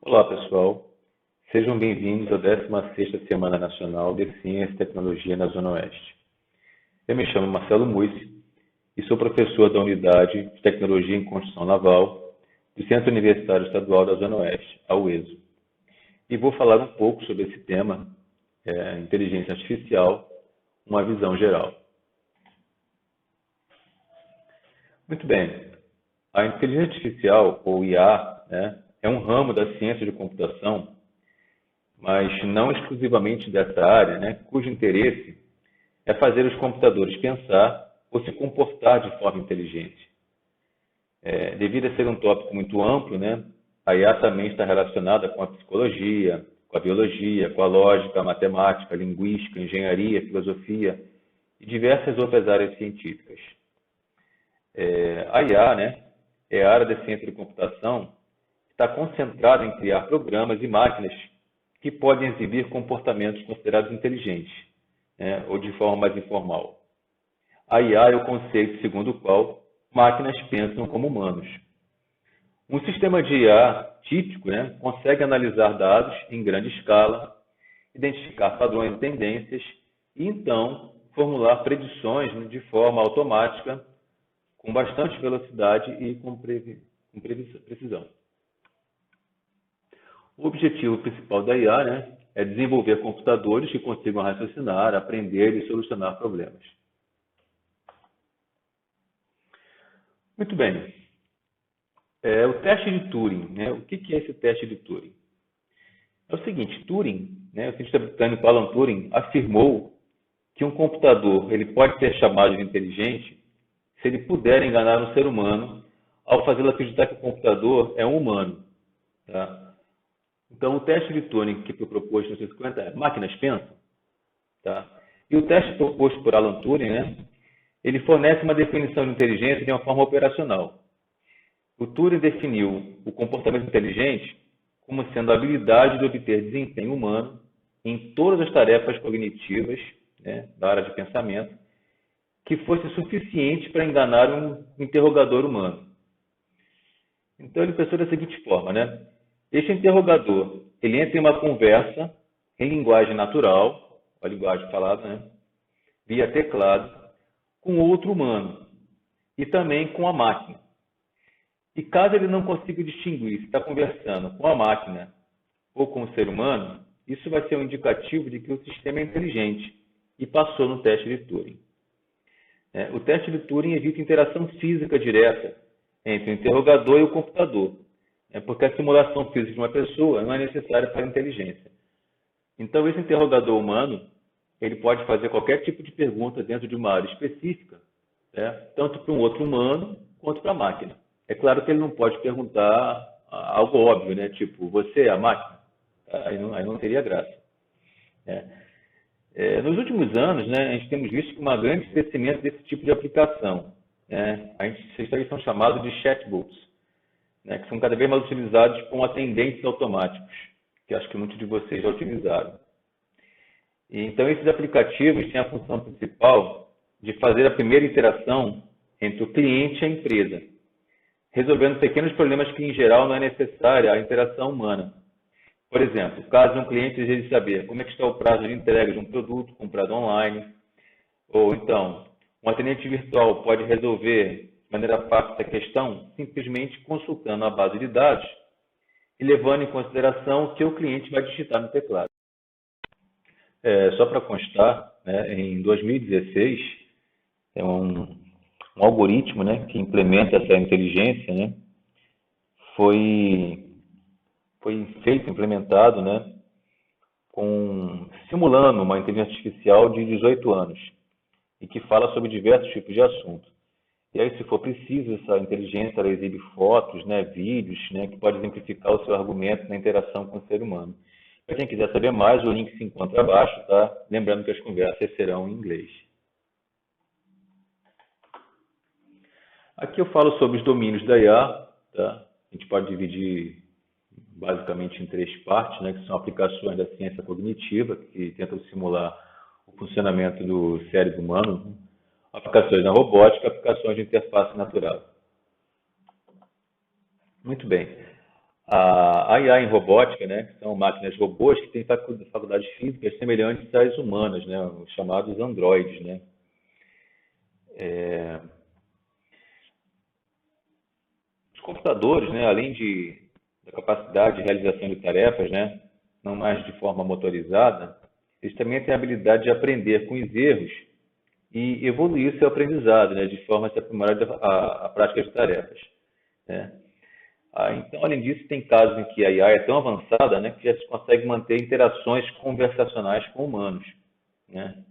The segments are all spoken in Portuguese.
Olá, pessoal. Sejam bem-vindos à 16ª Semana Nacional de Ciência e Tecnologia na Zona Oeste. Eu me chamo Marcelo Mussi e sou professor da Unidade de Tecnologia em Construção Naval do Centro Universitário Estadual da Zona Oeste, a UESO. E vou falar um pouco sobre esse tema, inteligência artificial, uma visão geral. Muito bem. A inteligência artificial, ou IA, é um ramo da ciência de computação, mas não exclusivamente dessa área, cujo interesse é fazer os computadores pensar ou se comportar de forma inteligente. Devido a ser um tópico muito amplo, a IA também está relacionada com a psicologia, com a biologia, com a lógica, a matemática, a linguística, a engenharia, a filosofia e diversas outras áreas científicas. A IA, é a área da ciência de computação que está concentrada em criar programas e máquinas que podem exibir comportamentos considerados inteligentes, ou de forma mais informal. A IA é o conceito segundo o qual máquinas pensam como humanos. Um sistema de IA típico consegue analisar dados em grande escala, identificar padrões e tendências e, então, formular predições de forma automática, com bastante velocidade e com precisão. O objetivo principal da IA é desenvolver computadores que consigam raciocinar, aprender e solucionar problemas. Muito bem. O teste de Turing. O que é esse teste de Turing? É o seguinte, Turing, o cientista britânico Alan Turing, afirmou que um computador ele pode ser chamado de inteligente se ele puder enganar um ser humano ao fazê-lo acreditar que o computador é um humano. Tá? Então, o teste de Turing que foi proposto em 1950 é: máquinas pensam? Tá? E o teste proposto por Alan Turing, ele fornece uma definição de inteligência de uma forma operacional. O Turing definiu o comportamento inteligente como sendo a habilidade de obter desempenho humano em todas as tarefas cognitivas da área de pensamento que fosse suficiente para enganar um interrogador humano. Então, ele pensou da seguinte forma, Este interrogador, ele entra em uma conversa em linguagem natural, a linguagem falada, via teclado, com outro humano e também com a máquina. E caso ele não consiga distinguir se está conversando com a máquina ou com o ser humano, isso vai ser um indicativo de que o sistema é inteligente e passou no teste de Turing. O teste de Turing evita interação física direta entre o interrogador e o computador, porque a simulação física de uma pessoa não é necessária para a inteligência. Então, esse interrogador humano ele pode fazer qualquer tipo de pergunta dentro de uma área específica, tanto para um outro humano quanto para a máquina. É claro que ele não pode perguntar algo óbvio, tipo, você é a máquina? Aí não teria graça. Nos últimos anos, a gente temos visto um grande crescimento desse tipo de aplicação. Esses aí são chamados de chatbots, que são cada vez mais utilizados com atendentes automáticos, que acho que muitos de vocês já utilizaram. Então, esses aplicativos têm a função principal de fazer a primeira interação entre o cliente e a empresa, resolvendo pequenos problemas que, em geral, não é necessária a interação humana. Por exemplo, caso um cliente deseje saber como é que está o prazo de entrega de um produto comprado online, ou então, um atendente virtual pode resolver de maneira fácil essa questão simplesmente consultando a base de dados e levando em consideração o que o cliente vai digitar no teclado. Só para constar, em 2016, um algoritmo que implementa essa inteligência foi implementado simulando uma inteligência artificial de 18 anos e que fala sobre diversos tipos de assuntos. E aí, se for preciso, essa inteligência ela exibe fotos, vídeos, que pode exemplificar o seu argumento na interação com o ser humano. Para quem quiser saber mais, o link se encontra abaixo, tá? Lembrando que as conversas serão em inglês. Aqui eu falo sobre os domínios da IA, tá? A gente pode dividir basicamente em 3 partes, que são aplicações da ciência cognitiva, que tentam simular o funcionamento do cérebro humano, aplicações na robótica, aplicações de interface natural. Muito bem. A IA em robótica, né, que são máquinas robôs que têm faculdades físicas semelhantes às humanas, né, os chamados androides, né. É, os computadores, né, além da capacidade de realização de tarefas, né, não mais de forma motorizada, eles também têm a habilidade de aprender com os erros e evoluir seu aprendizado, né, de forma a se aprimorar a prática de tarefas, né. Então, além disso, tem casos em que a IA é tão avançada, né, que já se consegue manter interações conversacionais com humanos, né,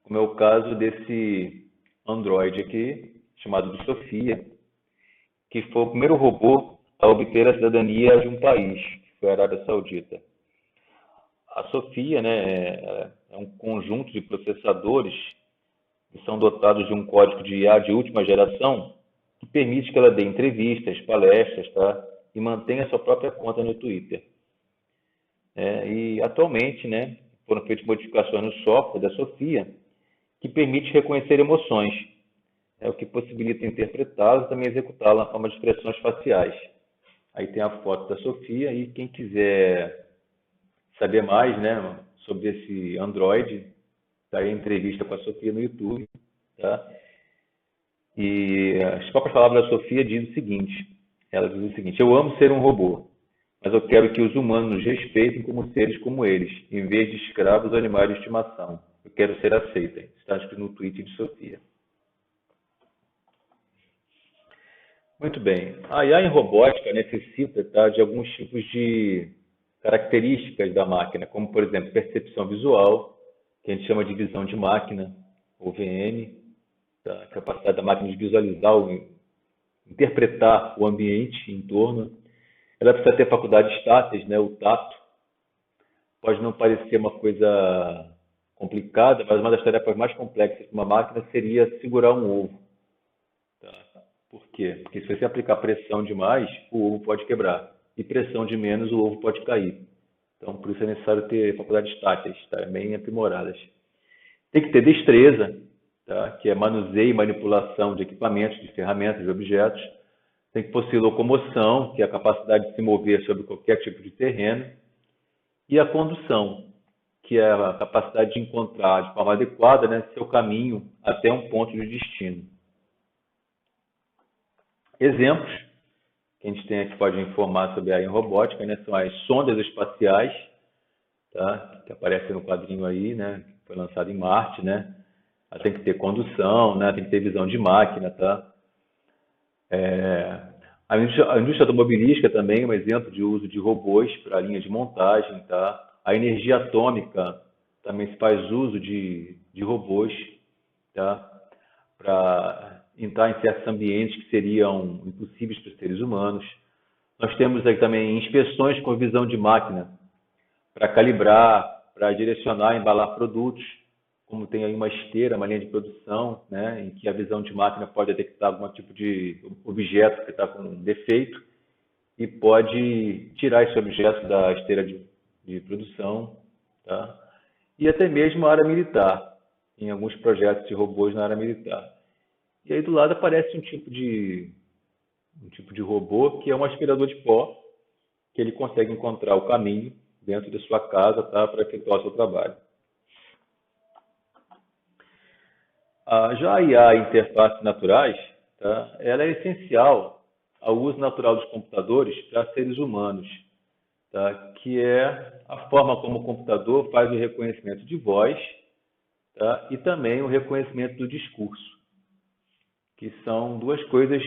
como é o caso desse Android aqui, chamado de Sofia, que foi o primeiro robô a obter a cidadania de um país, que foi a Arábia Saudita. A Sofia, né, é um conjunto de processadores que são dotados de um código de IA de última geração que permite que ela dê entrevistas, palestras, tá? E mantenha a sua própria conta no Twitter. E atualmente, né, foram feitas modificações no software da Sofia que permite reconhecer emoções, o que possibilita interpretá-las e também executá-las na forma de expressões faciais. Aí tem a foto da Sofia e quem quiser saber mais, né, sobre esse Android, tá aí a entrevista com a Sofia no YouTube, tá? E as próprias palavras da Sofia diz o seguinte, ela diz o seguinte: eu amo ser um robô, mas eu quero que os humanos nos respeitem como seres como eles, em vez de escravos ou animais de estimação. Eu quero ser aceita. Está escrito no tweet de Sofia. Muito bem. A IA em robótica necessita, tá, de alguns tipos de características da máquina, como, por exemplo, percepção visual, que a gente chama de visão de máquina, ou VM, tá? A capacidade da máquina de visualizar, interpretar o ambiente em torno. Ela precisa ter faculdades táteis, né? O tato. Pode não parecer uma coisa complicada, mas uma das tarefas mais complexas de uma máquina seria segurar um ovo. Tá? Por quê? Porque se você aplicar pressão demais, o ovo pode quebrar. E pressão de menos, o ovo pode cair. Então, por isso é necessário ter faculdades táteis, tá? Bem aprimoradas. Tem que ter destreza, tá? Que é manuseio e manipulação de equipamentos, de ferramentas, de objetos. Tem que possuir locomoção, que é a capacidade de se mover sobre qualquer tipo de terreno. E a condução, que é a capacidade de encontrar de forma adequada, né, seu caminho até um ponto de destino. Exemplos que a gente tem aqui pode informar sobre a AI em robótica, né, são as sondas espaciais, tá, que aparecem no quadrinho aí, né, que foi lançado em Marte, né. Ela tem que ter condução, né, tem que ter visão de máquina, tá. A indústria automobilística também é um exemplo de uso de robôs para a linha de montagem, tá? A energia atômica também se faz uso de robôs, tá? Para entrar em certos ambientes que seriam impossíveis para os seres humanos. Nós temos aí também inspeções com visão de máquina para calibrar, para direcionar, embalar produtos, como tem aí uma esteira, uma linha de produção, né, em que a visão de máquina pode detectar algum tipo de objeto que está com um defeito e pode tirar esse objeto da esteira de produção, tá? E até mesmo a área militar, em alguns projetos de robôs na área militar. E aí do lado aparece um tipo de robô que é um aspirador de pó, que ele consegue encontrar o caminho dentro de sua casa, tá, para efetuar o seu trabalho. Já a IA, interfaces naturais, tá, ela é essencial ao uso natural dos computadores para seres humanos, tá, que é a forma como o computador faz o reconhecimento de voz, tá, e também o reconhecimento do discurso, que são duas coisas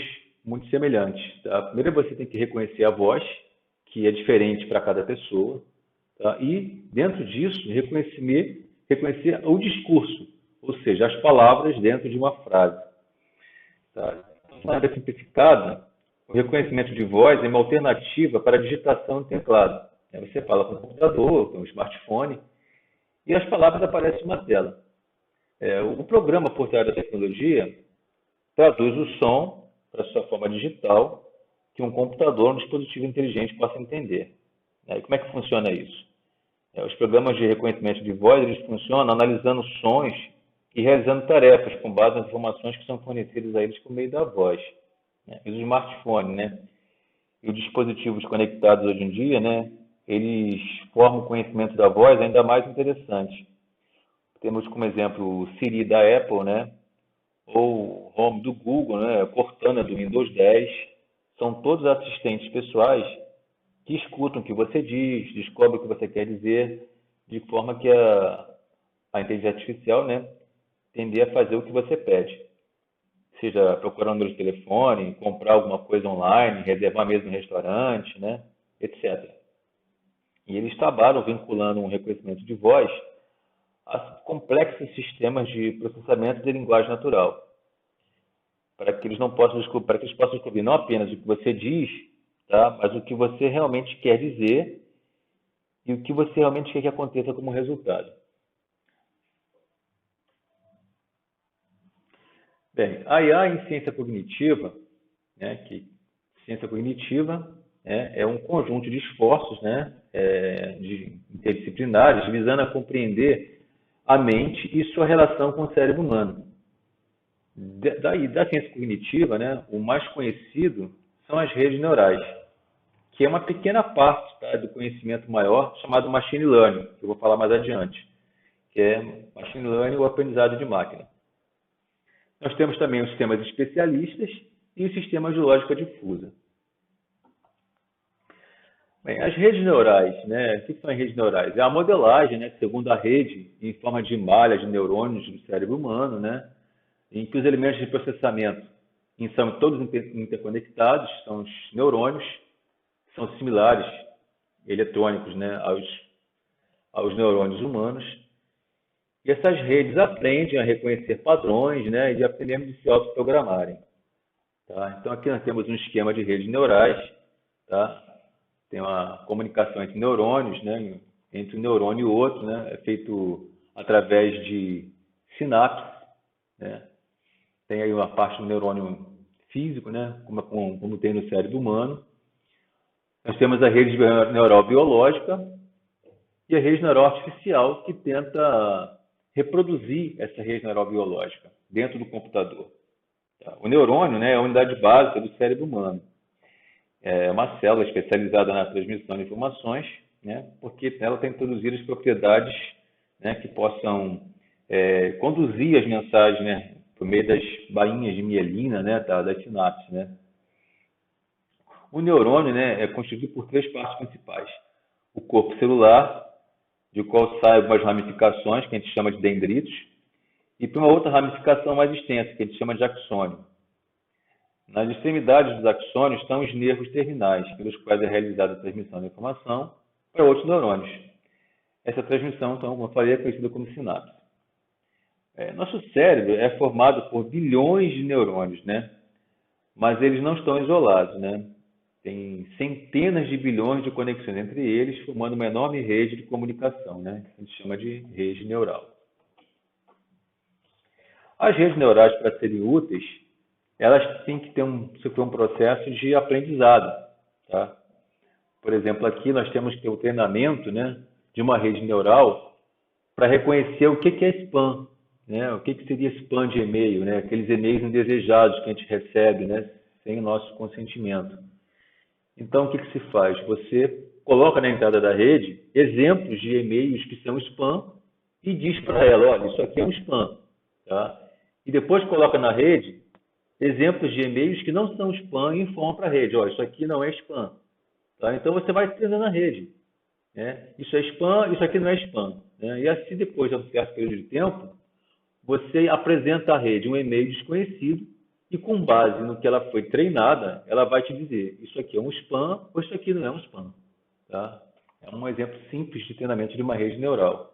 muito semelhantes. Tá? Primeiro você tem que reconhecer a voz, que é diferente para cada pessoa, tá? E dentro disso reconhecer o discurso, ou seja, as palavras dentro de uma frase. Tá? De maneira simplificada, o reconhecimento de voz é uma alternativa para a digitação no teclado. Você fala com o computador, com o smartphone, e as palavras aparecem na tela. O programa por trás da tecnologia traduz o som para a sua forma digital que um computador ou um dispositivo inteligente possa entender. E como é que funciona isso? Os programas de reconhecimento de voz eles funcionam analisando sons e realizando tarefas com base nas informações que são fornecidas a eles por meio da voz. E o smartphone, né? e os dispositivos conectados hoje em dia, né, eles formam o conhecimento da voz ainda mais interessante. Temos como exemplo o Siri da Apple, né, ou o Home do Google, né, Cortana do Windows 10. São todos assistentes pessoais que escutam o que você diz, descobrem o que você quer dizer, de forma que a inteligência artificial, né, tender a fazer o que você pede. Seja procurar um número de telefone, comprar alguma coisa online, reservar mesa no restaurante, né, etc. E eles trabalham vinculando um reconhecimento de voz a complexos sistemas de processamento de linguagem natural, para que eles não possam descobrir, para que eles possam descobrir não apenas o que você diz, tá, mas o que você realmente quer dizer e o que você realmente quer que aconteça como resultado. Bem, a IA em ciência cognitiva, né, que ciência cognitiva é um conjunto de esforços, né, interdisciplinares visando a compreender a mente e sua relação com o cérebro humano. Da ciência cognitiva, né, o mais conhecido são as redes neurais, que é uma pequena parte, tá, do conhecimento maior chamado machine learning, que eu vou falar mais adiante, que é machine learning ou aprendizado de máquina. Nós temos também os sistemas especialistas e os sistemas de lógica difusa. Bem, as redes neurais, né? O que são as redes neurais? É a modelagem, né, segundo a rede, em forma de malha de neurônios do cérebro humano, né, em que os elementos de processamento são todos interconectados, são os neurônios, que são similares, eletrônicos, né, aos neurônios humanos. E essas redes aprendem a reconhecer padrões, né, e aprendem de se autoprogramarem. Tá? Então, aqui nós temos um esquema de redes neurais, tá? Tem uma comunicação entre neurônios, né, entre um neurônio e outro, né, é feito através de sinapses, né? Tem aí uma parte do neurônio físico, né, como tem no cérebro humano. Nós temos a rede neural biológica e a rede neural artificial, que tenta reproduzir essa rede neural biológica dentro do computador. Tá? O neurônio, né, é a unidade básica do cérebro humano. É uma célula especializada na transmissão de informações, né, porque ela tem que introduzir as propriedades, né, que possam conduzir as mensagens, né, por meio das bainhas de mielina, né, das sinapses, né. O neurônio, né, é constituído por três partes principais. O corpo celular, de qual saem algumas ramificações, que a gente chama de dendritos, e para uma outra ramificação mais extensa, que a gente chama de axônio. Nas extremidades dos axônios estão os nervos terminais, pelos quais é realizada a transmissão da informação para outros neurônios. Essa transmissão, então, como eu falei, é conhecida como sinapse. Nosso cérebro é formado por bilhões de neurônios, né? Mas eles não estão isolados, né? Tem centenas de bilhões de conexões entre eles, formando uma enorme rede de comunicação, né? A gente chama de rede neural. As redes neurais, para serem úteis, elas têm que sofrer um processo de aprendizado. Tá? Por exemplo, aqui nós temos que ter o treinamento, né, de uma rede neural para reconhecer o que é spam, né? O que seria spam de e-mail, né? Aqueles e-mails indesejados que a gente recebe, né, sem o nosso consentimento. Então, o que se faz? Você coloca na entrada da rede exemplos de e-mails que são spam e diz para ela, olha, isso aqui é um spam. Tá? E depois coloca na rede exemplos de e-mails que não são spam e informa para a rede, olha, isso aqui não é spam. Tá? Então, você vai treinando na rede. Né? Isso é spam, isso aqui não é spam. Né? E assim, depois de um certo período de tempo, você apresenta à rede um e-mail desconhecido e, com base no que ela foi treinada, ela vai te dizer, isso aqui é um spam ou isso aqui não é um spam. Tá? É um exemplo simples de treinamento de uma rede neural.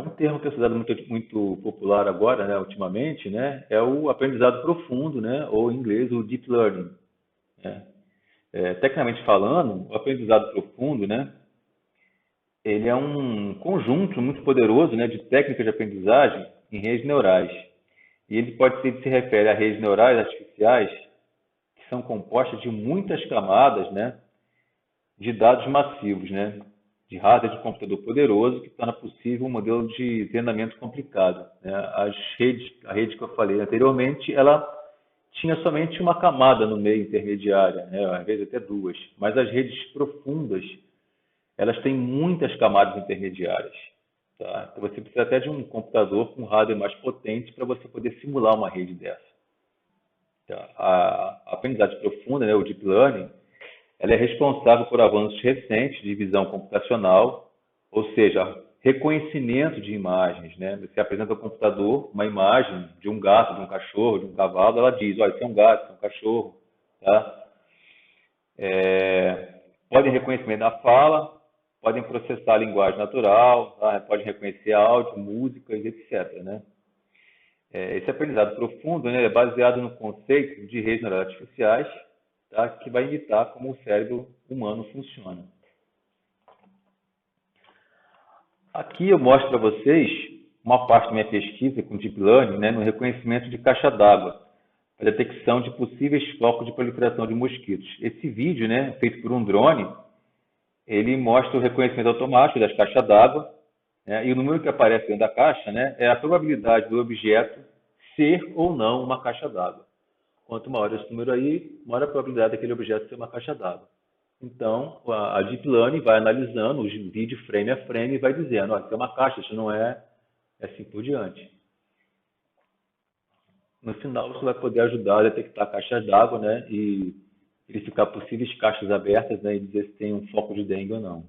Um termo que é usado muito popular agora, né, ultimamente, né, é o aprendizado profundo, né, ou em inglês o deep learning. Né? Tecnicamente falando, o aprendizado profundo, né, ele é um conjunto muito poderoso, né, de técnicas de aprendizagem em redes neurais. E ele se refere a redes neurais artificiais que são compostas de muitas camadas, né, de dados massivos, né, de hardware de computador poderoso que torna possível um modelo de treinamento complicado. Né? A rede que eu falei anteriormente, ela tinha somente uma camada no meio intermediária, né? Às vezes até duas. Mas as redes profundas, elas têm muitas camadas intermediárias. Tá? Então você precisa até de um computador com hardware mais potente para você poder simular uma rede dessa. Tá? A aprendizagem profunda, né, o Deep Learning, ela é responsável por avanços recentes de visão computacional, ou seja, reconhecimento de imagens, né? Você apresenta ao computador uma imagem de um gato, de um cachorro, de um cavalo, ela diz, olha, isso é um gato, isso é um cachorro, tá? Podem reconhecimento da fala, podem processar a linguagem natural, tá? Podem reconhecer áudio, músicas, etc., né? Esse aprendizado profundo, né, é baseado no conceito de redes neurais artificiais, tá? Que vai imitar como o cérebro humano funciona. Aqui eu mostro para vocês uma parte da minha pesquisa com Deep Learning, né, no reconhecimento de caixa d'água, para detecção de possíveis focos de proliferação de mosquitos. Esse vídeo, né, feito por um drone, ele mostra o reconhecimento automático das caixas d'água, né, e o número que aparece dentro da caixa, né, é a probabilidade do objeto ser ou não uma caixa d'água. Quanto maior esse número aí, maior a probabilidade daquele objeto ser uma caixa d'água. Então, a Deep Learning vai analisando os vídeos frame a frame e vai dizendo, olha, isso é uma caixa, isso não é, assim por diante. No final, você vai poder ajudar a detectar caixas d'água, né, e verificar possíveis caixas abertas, né, e dizer se tem um foco de dengue ou não.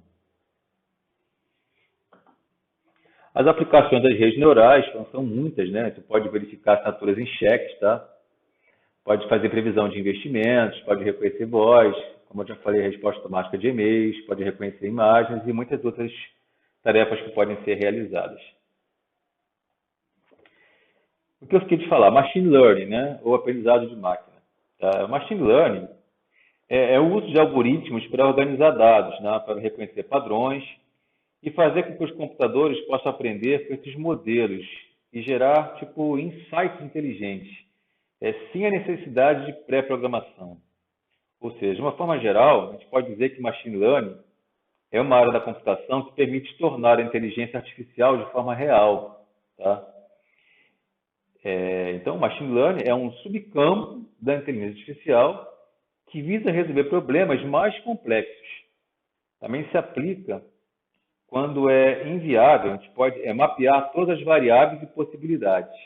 As aplicações das redes neurais são muitas, né? Você pode verificar assinaturas em cheques, tá? Pode fazer previsão de investimentos, pode reconhecer voz, como eu já falei, resposta automática de e-mails, pode reconhecer imagens e muitas outras tarefas que podem ser realizadas. O que eu fiquei de falar? Machine Learning, né? Ou aprendizado de máquina. Tá? Machine Learning é o uso de algoritmos para organizar dados, né? Para reconhecer padrões e fazer com que os computadores possam aprender com esses modelos e gerar, tipo, insights inteligentes, sem a necessidade de pré-programação. Ou seja, de uma forma geral, a gente pode dizer que Machine Learning é uma área da computação que permite tornar a inteligência artificial de forma real. Tá? Então, Machine Learning é um subcampo da inteligência artificial que visa resolver problemas mais complexos. Também se aplica quando é inviável, a gente pode mapear todas as variáveis e possibilidades.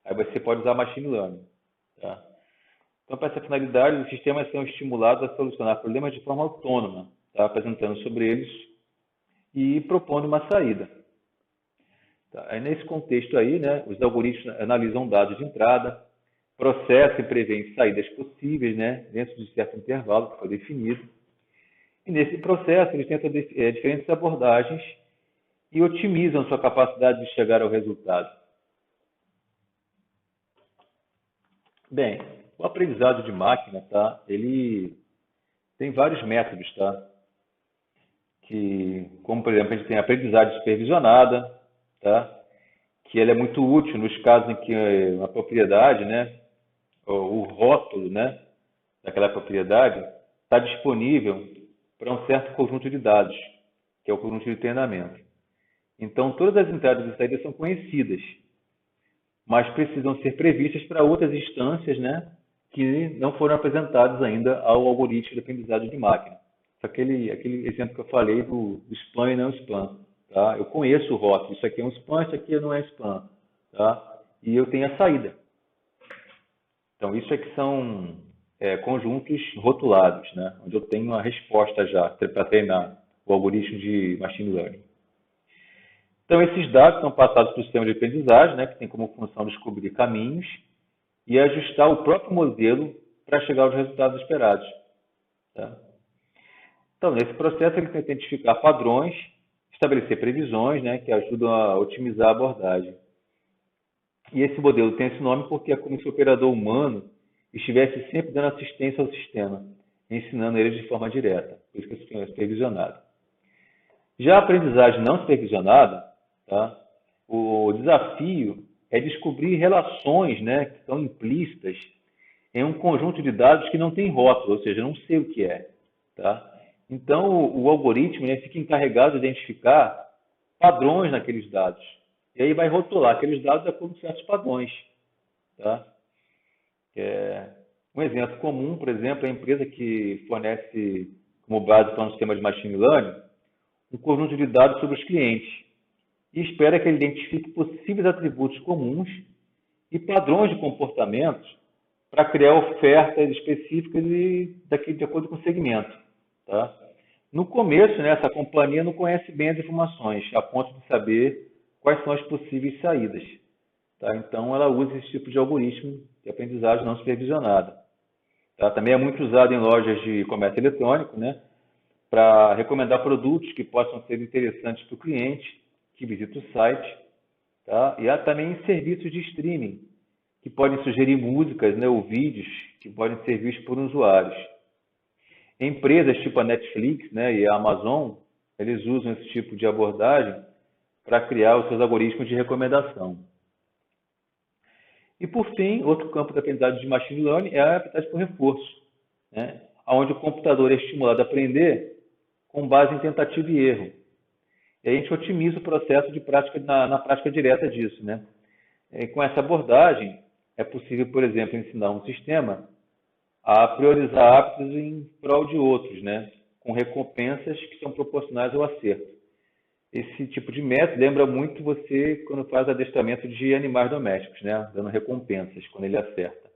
Aí você pode usar Machine Learning. Tá? Então, para essa finalidade, os sistemas são estimulados a solucionar problemas de forma autônoma, tá? Apresentando sobre eles e propondo uma saída. Tá? Aí, nesse contexto aí, né, os algoritmos analisam dados de entrada, processam e preveem saídas possíveis, né, dentro de certo intervalo que foi definido. E nesse processo, eles tentam diferentes abordagens e otimizam sua capacidade de chegar ao resultado. Bem, o aprendizado de máquina, tá? Ele tem vários métodos, tá? Como, por exemplo, a gente tem a aprendizagem supervisionada, tá? Que ela é muito útil nos casos em que a propriedade, né, o rótulo, né, daquela propriedade está disponível para um certo conjunto de dados, que é o conjunto de treinamento. Então, todas as entradas e saídas são conhecidas, mas precisam ser previstas para outras instâncias, né, que não foram apresentadas ainda ao algoritmo de aprendizagem de máquina. Aquele exemplo que eu falei do spam e não spam. Tá? Eu conheço o rótulo, isso aqui é um spam, isso aqui não é spam. Tá? E eu tenho a saída. Então, isso é que são conjuntos rotulados, né? Onde eu tenho a resposta já para treinar o algoritmo de machine learning. Então, esses dados são passados para o sistema de aprendizagem, né, que tem como função descobrir caminhos e ajustar o próprio modelo para chegar aos resultados esperados. Tá? Então, nesse processo, ele tenta identificar padrões, estabelecer previsões, né, que ajudam a otimizar a abordagem. E esse modelo tem esse nome porque é como se o operador humano estivesse sempre dando assistência ao sistema, ensinando ele de forma direta, por isso que o sistema é supervisionado. Já a aprendizagem não supervisionada, tá, o desafio é descobrir relações, né, que são implícitas em um conjunto de dados que não tem rótulo, ou seja, eu não sei o que é. Tá? Então, o algoritmo, né, fica encarregado de identificar padrões naqueles dados. E aí vai rotular aqueles dados de acordo com certos padrões. Tá? Um exemplo comum, por exemplo, é a empresa que fornece como base para um sistema de machine learning um conjunto de dados sobre os clientes e espera que ele identifique possíveis atributos comuns e padrões de comportamentos para criar ofertas específicas de acordo com o segmento. Tá? No começo, né, essa companhia não conhece bem as informações, a ponto de saber quais são as possíveis saídas. Tá? Então, ela usa esse tipo de algoritmo de aprendizagem não supervisionada. Tá? Também é muito usado em lojas de comércio eletrônico, né, para recomendar produtos que possam ser interessantes para o cliente que visita o site. Tá? E há também serviços de streaming, que podem sugerir músicas, né, ou vídeos que podem ser vistos por usuários. Empresas tipo a Netflix, né, e a Amazon, eles usam esse tipo de abordagem para criar os seus algoritmos de recomendação. E, por fim, outro campo da aprendizagem de machine learning é a aprendizagem por reforço, né, onde o computador é estimulado a aprender com base em tentativa e erro. E a gente otimiza o processo de prática na prática direta disso. Né? E com essa abordagem, é possível, por exemplo, ensinar um sistema a priorizar hábitos em prol de outros, né? Com recompensas que são proporcionais ao acerto. Esse tipo de método lembra muito você quando faz adestramento de animais domésticos, né? Dando recompensas quando ele acerta.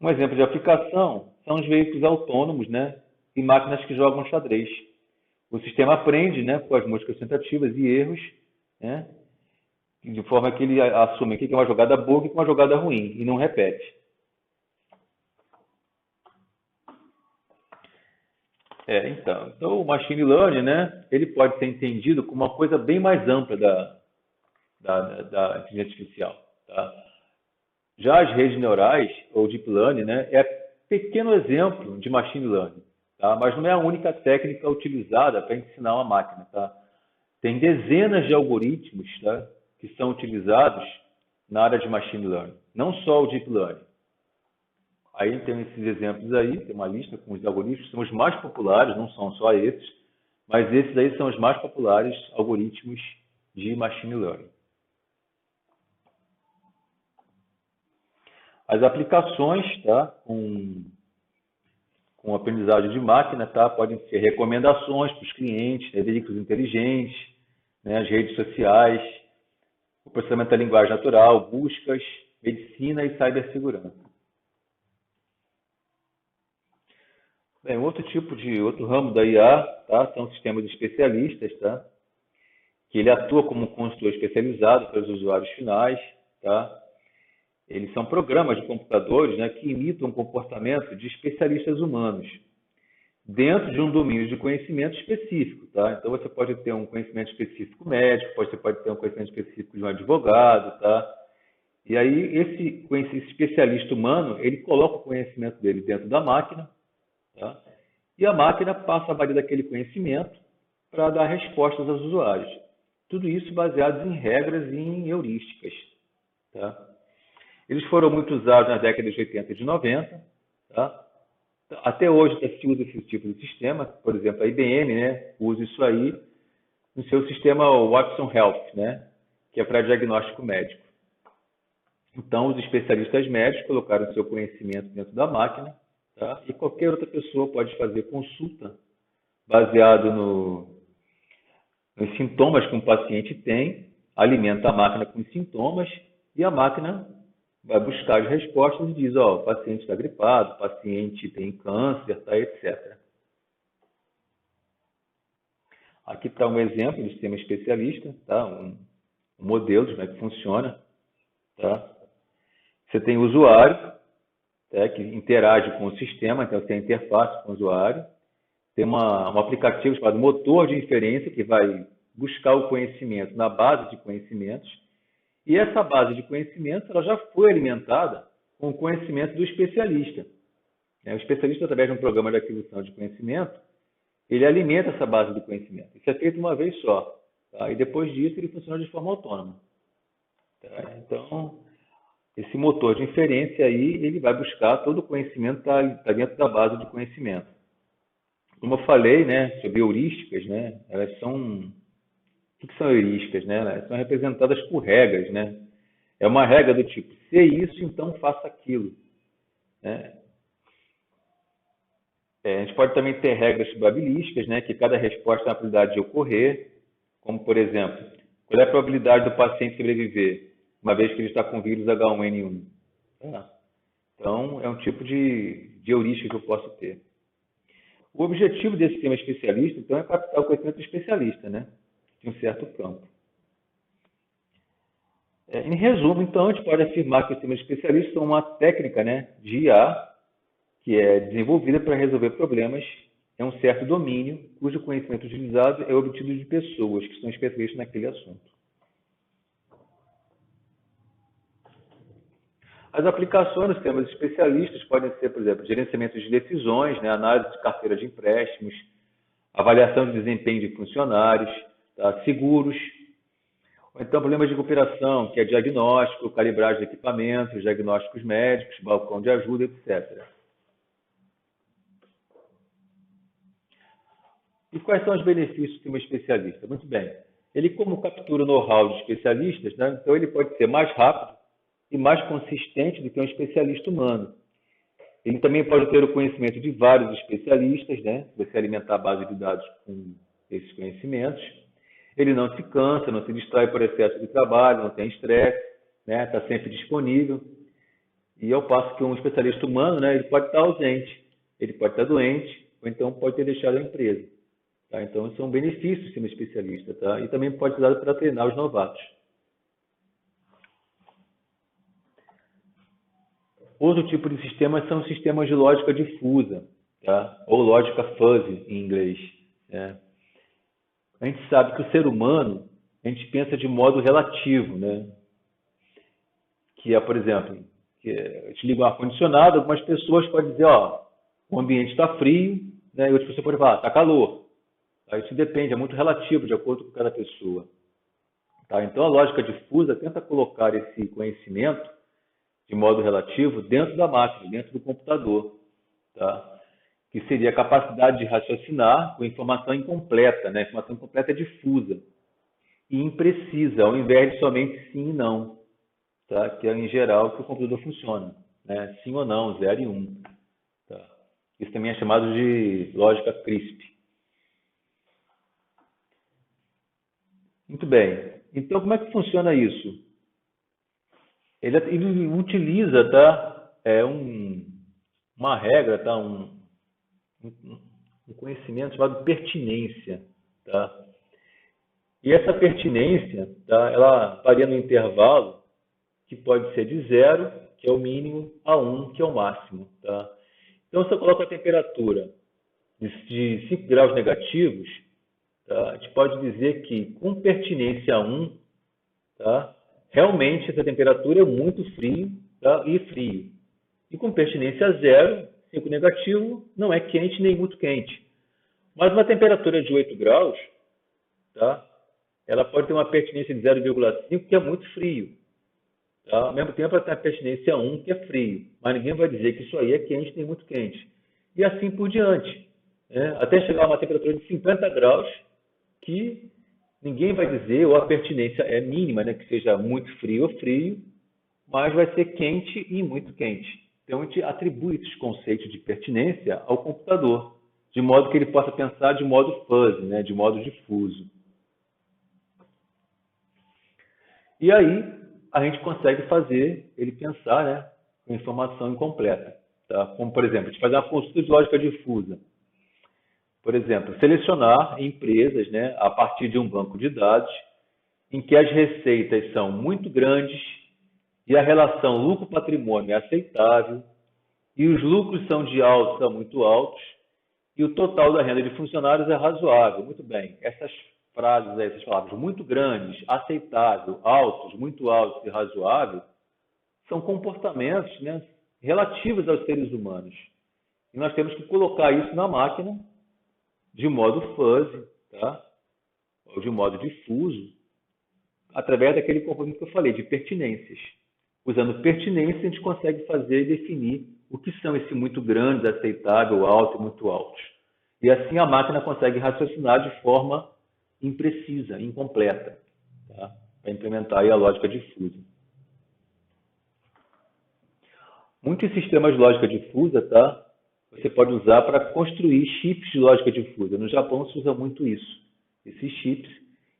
Um exemplo de aplicação são os veículos autônomos, né? E máquinas que jogam xadrez. O sistema aprende, né, com as múltiplas tentativas e erros, né? De forma que ele assume o que é uma jogada boa e o que é uma jogada ruim, e não repete. Então o machine learning, né, ele pode ser entendido como uma coisa bem mais ampla da inteligência artificial. Tá? Já as redes neurais, ou deep learning, né, é pequeno exemplo de machine learning, tá? Mas não é a única técnica utilizada para ensinar uma máquina. Tá? Tem dezenas de algoritmos, tá, que são utilizados na área de machine learning, não só o deep learning. Aí tem esses exemplos aí, tem uma lista com os algoritmos, são os mais populares, não são só esses, mas esses aí são os mais populares algoritmos de machine learning. As aplicações, tá, com aprendizagem de máquina, tá, podem ser recomendações para os clientes, né, veículos inteligentes, né, as redes sociais, o processamento da linguagem natural, buscas, medicina e cibersegurança. Bem, outro ramo da IA, tá, são sistemas especialistas, tá, que ele atua como um consultor especializado para os usuários finais, tá. Eles são programas de computadores, né, que imitam o comportamento de especialistas humanos dentro de um domínio de conhecimento específico, tá? Então você pode ter um conhecimento específico médico, você pode ter um conhecimento específico de um advogado, tá? E aí esse especialista humano, ele coloca o conhecimento dele dentro da máquina, tá? E a máquina passa a valer daquele conhecimento para dar respostas aos usuários. Tudo isso baseado em regras e em heurísticas, tá? Eles foram muito usados nas décadas de 80 e de 90, tá? Até hoje se usa esse tipo de sistema, por exemplo, a IBM, né, usa isso aí no seu sistema Watson Health, né, que é para diagnóstico médico. Então, os especialistas médicos colocaram o seu conhecimento dentro da máquina, tá? E qualquer outra pessoa pode fazer consulta baseado nos sintomas que um paciente tem, alimenta a máquina com os sintomas e a máquina vai buscar as respostas e diz, ó, o paciente está gripado, o paciente tem câncer, tá, etc. Aqui está um exemplo de sistema especialista, tá? Um modelo de como é que funciona. Tá? Você tem o usuário, tá? Que interage com o sistema, então você tem a interface com o usuário. Tem um aplicativo chamado motor de inferência que vai buscar o conhecimento na base de conhecimentos. E essa base de conhecimentos ela já foi alimentada com o conhecimento do especialista. O especialista, através de um programa de aquisição de conhecimento, ele alimenta essa base de conhecimento. Isso é feito uma vez só. Tá? E depois disso, ele funciona de forma autônoma. Tá? Então, esse motor de inferência aí, ele vai buscar todo o conhecimento que está dentro da base de conhecimento. Como eu falei, né, sobre heurísticas, né, elas são... O que são heurísticas, né? Elas são representadas por regras, né? É uma regra do tipo, se isso, então faça aquilo. né? A gente pode também ter regras probabilísticas, né, que cada resposta tem a probabilidade de ocorrer, como, por exemplo, qual é a probabilidade do paciente sobreviver, uma vez que ele está com vírus H1N1? Tá? Então, é um tipo de heurística que eu posso ter. O objetivo desse sistema especialista, então, é captar o conhecimento do especialista, né, de um certo campo. Em resumo, então, a gente pode afirmar que os sistemas especialistas são uma técnica, né, de IA que é desenvolvida para resolver problemas em um certo domínio, cujo conhecimento utilizado é obtido de pessoas que são especialistas naquele assunto. As aplicações dos sistemas especialistas podem ser, por exemplo, gerenciamento de decisões, né, análise de carteira de empréstimos, avaliação de desempenho de funcionários, tá, seguros, ou então problemas de cooperação, que é diagnóstico, calibragem de equipamentos, diagnósticos médicos, balcão de ajuda, etc. E quais são os benefícios do sistema especialista? Muito bem. Ele, como captura o know-how de especialistas, né, então ele pode ser mais rápido e mais consistente do que um especialista humano. Ele também pode ter o conhecimento de vários especialistas, né, se você alimentar a base de dados com esses conhecimentos. Ele não se cansa, não se distrai por excesso de trabalho, não tem estresse, né, está sempre disponível. E ao passo que um especialista humano, né, ele pode estar ausente, ele pode estar doente, ou então pode ter deixado a empresa. Tá? Então, isso é um benefício de ser um especialista. Tá? E também pode ser usado para treinar os novatos. Outro tipo de sistema são sistemas de lógica difusa, tá? Ou lógica fuzzy em inglês. Né? A gente sabe que o ser humano, a gente pensa de modo relativo, né? Que é, por exemplo, que a gente liga um ar-condicionado, algumas pessoas podem dizer, ó, o ambiente está frio, né? E outras pessoas podem falar, está calor. Tá? Isso depende, é muito relativo, de acordo com cada pessoa. Tá? Então, a lógica difusa tenta colocar esse conhecimento de modo relativo dentro da máquina, dentro do computador, tá? Que seria a capacidade de raciocinar com informação incompleta, né? Informação incompleta é difusa e imprecisa, ao invés de somente sim e não, tá? Que é, em geral, que o computador funciona, né? Sim ou não, 0 e 1. Um, tá? Isso também é chamado de lógica CRISP. Muito bem. Então, como é que funciona isso? Ele utiliza, tá, uma regra, tá, um conhecimento chamado pertinência. Tá? E essa pertinência, tá, ela varia no intervalo que pode ser de 0, que é o mínimo, a 1, que é o máximo. Tá? Então, se eu coloco a temperatura de 5 graus negativos, tá, a gente pode dizer que com pertinência a 1, tá, realmente essa temperatura é muito frio, tá, e frio. E com pertinência a 0, 5 negativo, não é quente nem muito quente. Mas uma temperatura de 8 graus, tá, ela pode ter uma pertinência de 0,5, que é muito frio. Tá? Ao mesmo tempo, ela tem a pertinência 1, que é frio. Mas ninguém vai dizer que isso aí é quente nem muito quente. E assim por diante. Né? Até chegar a uma temperatura de 50 graus, que ninguém vai dizer, ou a pertinência é mínima, né, que seja muito frio ou frio, mas vai ser quente e muito quente. Então, a gente atribui esses conceitos de pertinência ao computador, de modo que ele possa pensar de modo fuzzy, né, de modo difuso. E aí, a gente consegue fazer ele pensar, né, com informação incompleta. Tá? Como, por exemplo, a gente faz uma consulta de lógica difusa. Por exemplo, selecionar empresas, né, a partir de um banco de dados em que as receitas são muito grandes e a relação lucro-patrimônio é aceitável e os lucros são de altos a muito altos e o total da renda de funcionários é razoável. Muito bem, essas frases, essas palavras muito grandes, aceitável, altos, muito altos e razoável são comportamentos, né, relativos aos seres humanos. E nós temos que colocar isso na máquina de modo fuzzy, tá? Ou de modo difuso, através daquele componente que eu falei, de pertinências. Usando pertinência, a gente consegue fazer e definir o que são esse muito grande, aceitável, alto e muito altos. E assim a máquina consegue raciocinar de forma imprecisa, incompleta, tá? Para implementar aí a lógica difusa. Muitos sistemas de lógica difusa, tá? Você pode usar para construir chips de lógica difusa. No Japão se usa muito isso, esses chips.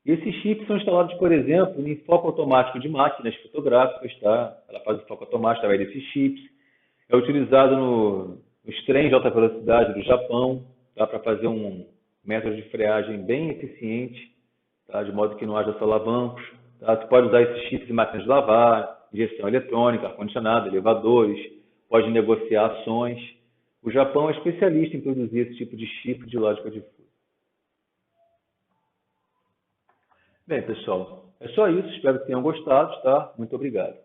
E esses chips são instalados, por exemplo, em foco automático de máquinas fotográficas, tá? Ela faz o foco automático através desses chips. É utilizado nos trens de alta velocidade do Japão, tá? Para fazer um método de freagem bem eficiente, tá? De modo que não haja solavancos. Tá? Você pode usar esses chips em máquinas de lavar, injeção eletrônica, ar-condicionado, elevadores, pode negociar ações. O Japão é especialista em produzir esse tipo de chip de lógica difusa. Bem, pessoal, é só isso. Espero que tenham gostado, tá? Muito obrigado.